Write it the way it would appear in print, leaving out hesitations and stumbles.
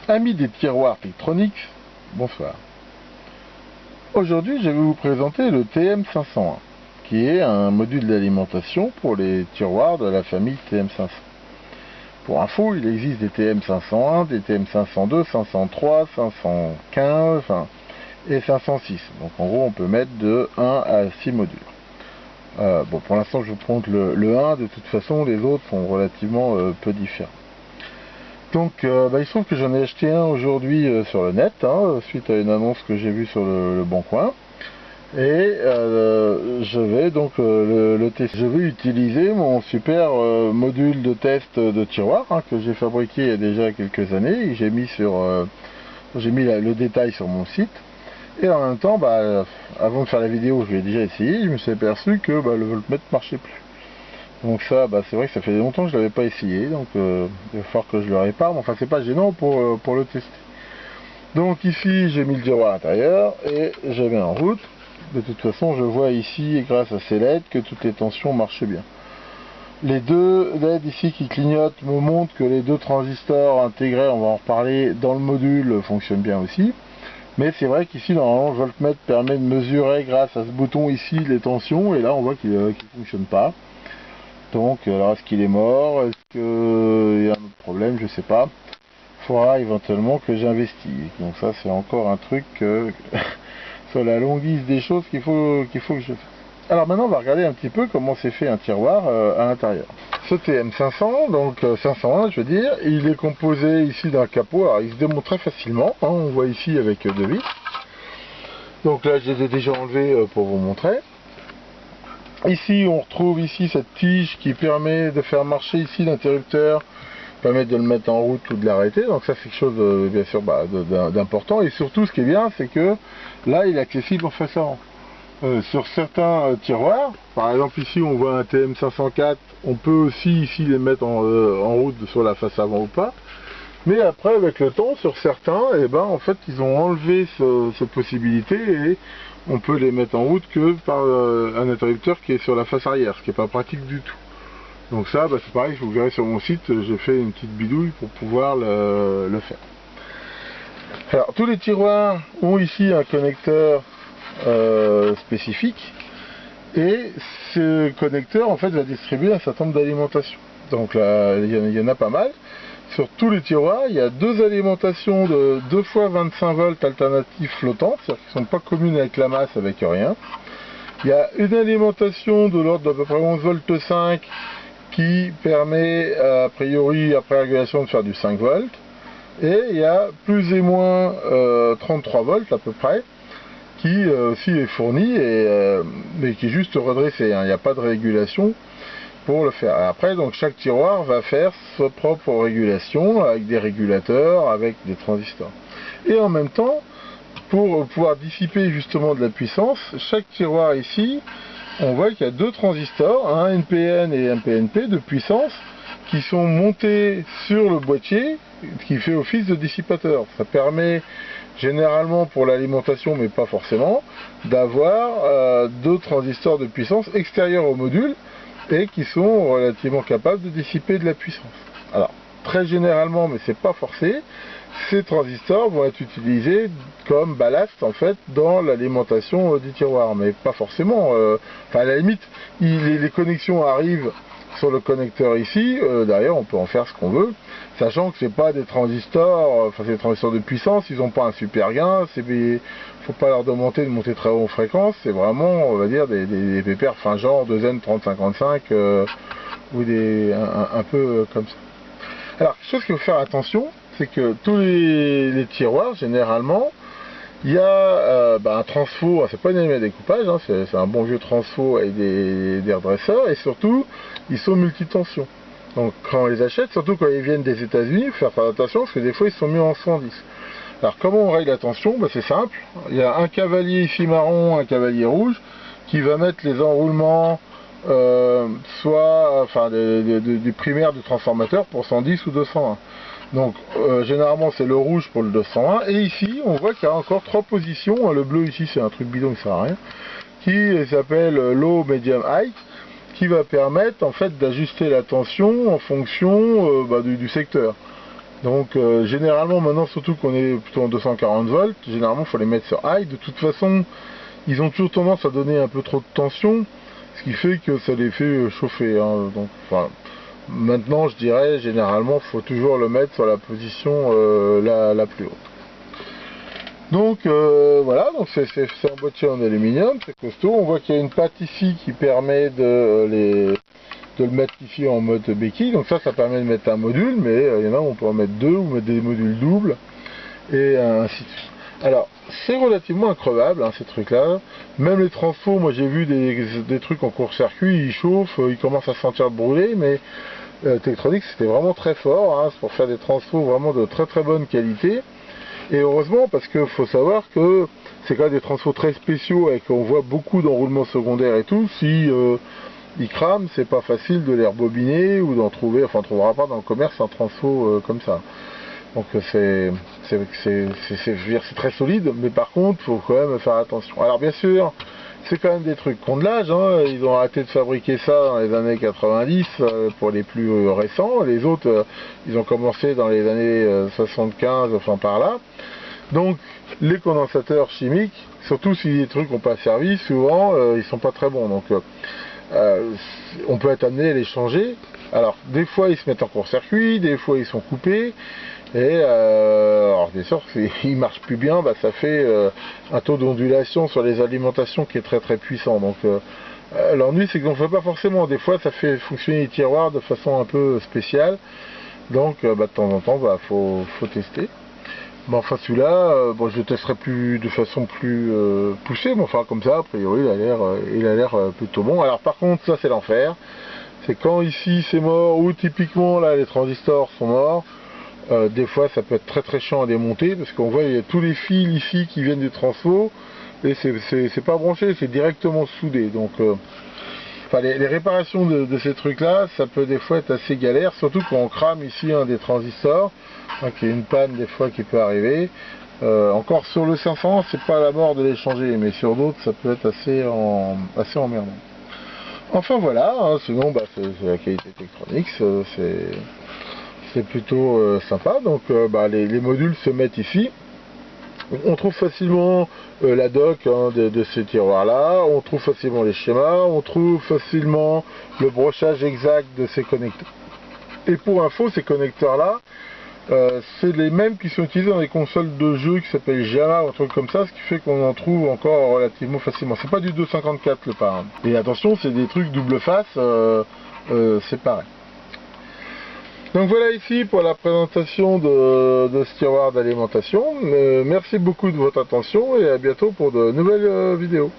Amis des tiroirs Tektronix, bonsoir. Aujourd'hui, je vais vous présenter le TM501, qui est un module d'alimentation pour les tiroirs de la famille TM500. Pour info, il existe des TM501, des TM502, 503, 515 et 506. Donc en gros, on peut mettre de 1 à 6 modules. Bon, pour l'instant, je vous montre le 1. De toute façon, les autres sont relativement peu différents. Donc il se trouve que j'en ai acheté un aujourd'hui sur le net, suite à une annonce que j'ai vue sur le Bon Coin. Et je vais donc le tester. Je vais utiliser mon super module de test de tiroir que j'ai fabriqué il y a déjà quelques années. J'ai mis le détail sur mon site. Et en même temps, avant de faire la vidéo, je l'ai déjà essayé. Je me suis aperçu que le voltmètre ne marchait plus. Donc ça, c'est vrai que ça fait longtemps que je ne l'avais pas essayé, donc il va falloir que je le répare, mais enfin c'est pas gênant pour le tester. Donc ici j'ai mis le tiroir à l'intérieur et je mets en route. De toute façon je vois ici, grâce à ces LED, que toutes les tensions marchent bien. Les deux LED ici qui clignotent me montrent que les deux transistors intégrés, on va en reparler, dans le module fonctionnent bien aussi. Mais c'est vrai qu'ici normalement le voltmètre permet de mesurer grâce à ce bouton ici les tensions, et là on voit qu'il ne fonctionne pas. Donc, alors est-ce qu'il est mort? Est-ce qu'il y a un autre problème? Je sais pas. Il faudra éventuellement que j'investisse. Donc ça, c'est encore un truc sur la longue liste des choses qu'il faut que je fasse. Alors maintenant, on va regarder un petit peu comment c'est fait un tiroir à l'intérieur. Ce TM500, donc 501, je veux dire, il est composé ici d'un capot. Alors, il se démonte très facilement. On voit ici avec deux vis. Donc là, je les ai déjà enlevés pour vous montrer. Ici, on retrouve ici cette tige qui permet de faire marcher ici l'interrupteur, permet de le mettre en route ou de l'arrêter. Donc ça, c'est quelque chose bien sûr d'important. Et surtout, ce qui est bien, c'est que là, il est accessible en face avant. Sur certains tiroirs, par exemple ici, on voit un TM504. On peut aussi ici les mettre en route sur la face avant ou pas. Mais après, avec le temps, sur certains, en fait, ils ont enlevé cette possibilité et on peut les mettre en route que par un interrupteur qui est sur la face arrière, ce qui n'est pas pratique du tout. Donc ça, c'est pareil, vous verrez sur mon site, j'ai fait une petite bidouille pour pouvoir le faire. Alors, tous les tiroirs ont ici un connecteur spécifique, et ce connecteur, en fait, va distribuer un certain nombre d'alimentations. Donc là, il y en a pas mal. Sur tous les tiroirs, il y a deux alimentations de 2 fois 25 volts alternatives flottantes, c'est-à-dire qui ne sont pas communes avec la masse, avec rien. Il y a une alimentation de l'ordre d'à peu près 11 volts 5 qui permet, a priori, après régulation, de faire du 5 volts. Et il y a plus et moins 33 volts à peu près, qui aussi est fourni, mais qui est juste redressé. Il n'y a pas de régulation pour le faire. Après, donc chaque tiroir va faire sa propre régulation avec des régulateurs, avec des transistors. Et en même temps, pour pouvoir dissiper justement de la puissance, chaque tiroir ici, on voit qu'il y a deux transistors, un NPN et un PNP de puissance, qui sont montés sur le boîtier, qui fait office de dissipateur. Ça permet généralement pour l'alimentation, mais pas forcément, d'avoir deux transistors de puissance extérieurs au module, et qui sont relativement capables de dissiper de la puissance. Alors, très généralement, mais c'est pas forcé, ces transistors vont être utilisés comme ballast en fait dans l'alimentation du tiroir, mais pas forcément. À la limite, les connexions arrivent sur le connecteur ici, derrière on peut en faire ce qu'on veut, sachant que c'est pas des transistors, c'est des transistors de puissance, ils n'ont pas un super gain, faut pas leur demander de monter très haut en fréquence, c'est vraiment, on va dire, des pépères genre 2N3055 ou un peu comme ça. Alors, quelque chose qu'il faut faire attention, c'est que tous les tiroirs, généralement, il y a un transfo, c'est pas une allumette à découpage, c'est un bon vieux transfo avec des redresseurs, et surtout, ils sont multitensions. Donc quand on les achète, surtout quand ils viennent des États-Unis, il faut faire attention parce que des fois ils sont mis en 110. Alors comment on règle la tension? C'est simple, il y a un cavalier ici marron, un cavalier rouge, qui va mettre les enroulements du primaire du transformateur pour 110 ou 201. Donc généralement c'est le rouge pour le 201, et ici on voit qu'il y a encore trois positions, le bleu ici c'est un truc bidon qui sert à rien, qui s'appelle low, medium, high, qui va permettre en fait d'ajuster la tension en fonction du secteur. Donc généralement maintenant, surtout qu'on est plutôt en 240 volts, généralement il faut les mettre sur high. De toute façon, ils ont toujours tendance à donner un peu trop de tension, ce qui fait que ça les fait chauffer, hein. Donc voilà. Maintenant je dirais généralement il faut toujours le mettre sur la position la plus haute. Donc voilà, donc c'est un boîtier en aluminium, c'est costaud. On voit qu'il y a une patte ici qui permet de le mettre ici en mode béquille. Donc ça permet de mettre un module, mais il y en a où on peut en mettre deux ou mettre des modules doubles et ainsi de suite. Alors c'est relativement increvable, hein, ces trucs là. Même les transfos, moi j'ai vu des trucs en court-circuit, ils chauffent, ils commencent à se sentir brûler, mais Tektronix c'était vraiment très fort, hein, c'est pour faire des transfos vraiment de très très bonne qualité. Et heureusement, parce qu'il faut savoir que c'est quand même des transfos très spéciaux et qu'on voit beaucoup d'enroulements secondaires et tout. Si ils crament, c'est pas facile de les rebobiner ou d'en trouver, enfin on ne trouvera pas dans le commerce un transfo comme ça. Donc c'est très solide, mais par contre, il faut quand même faire attention. Alors bien sûr, c'est quand même des trucs qui ont de l'âge, hein. Ils ont arrêté de fabriquer ça dans les années 90 pour les plus récents. Les autres, ils ont commencé dans les années 75, enfin par là. Donc les condensateurs chimiques, surtout si les trucs n'ont pas servi, souvent ils sont pas très bons. Donc on peut être amené à les changer. Alors des fois ils se mettent en court-circuit, des fois ils sont coupés. Et alors bien sûr, s'il marche plus bien, bah, ça fait un taux d'ondulation sur les alimentations qui est très très puissant. Donc l'ennui c'est qu'on ne fait pas forcément. Des fois ça fait fonctionner les tiroirs de façon un peu spéciale. Donc bah, de temps en temps, bah, faut tester. Bon, enfin celui-là, bon, je le testerai de façon plus poussée, mais enfin comme ça, a priori il a l'air plutôt bon. Alors par contre, ça c'est l'enfer. C'est quand ici c'est mort, ou typiquement là les transistors sont morts. Des fois ça peut être très très chiant à démonter parce qu'on voit il y a tous les fils ici qui viennent du transfo et c'est pas branché, c'est directement soudé. Donc enfin, les réparations de ces trucs là, ça peut des fois être assez galère, surtout quand on crame ici un des transistors, hein, qu'il y a une panne des fois qui peut arriver. Encore sur le 500, c'est pas la mort de les changer, mais sur d'autres ça peut être assez emmerdant. Enfin voilà, hein, sinon bah, c'est la qualité Tektronix, c'est plutôt sympa. Donc bah, les modules se mettent ici. On trouve facilement la doc, hein, de ces tiroirs là, on trouve facilement les schémas, on trouve facilement le brochage exact de ces connecteurs. Et pour info, ces connecteurs là, c'est les mêmes qui sont utilisés dans les consoles de jeux qui s'appellent JAMA ou un truc comme ça, ce qui fait qu'on en trouve encore relativement facilement. C'est pas du 254 le parrain. Et attention, c'est des trucs double face, c'est pareil. Donc voilà ici pour la présentation de ce tiroir d'alimentation. Merci beaucoup de votre attention et à bientôt pour de nouvelles vidéos.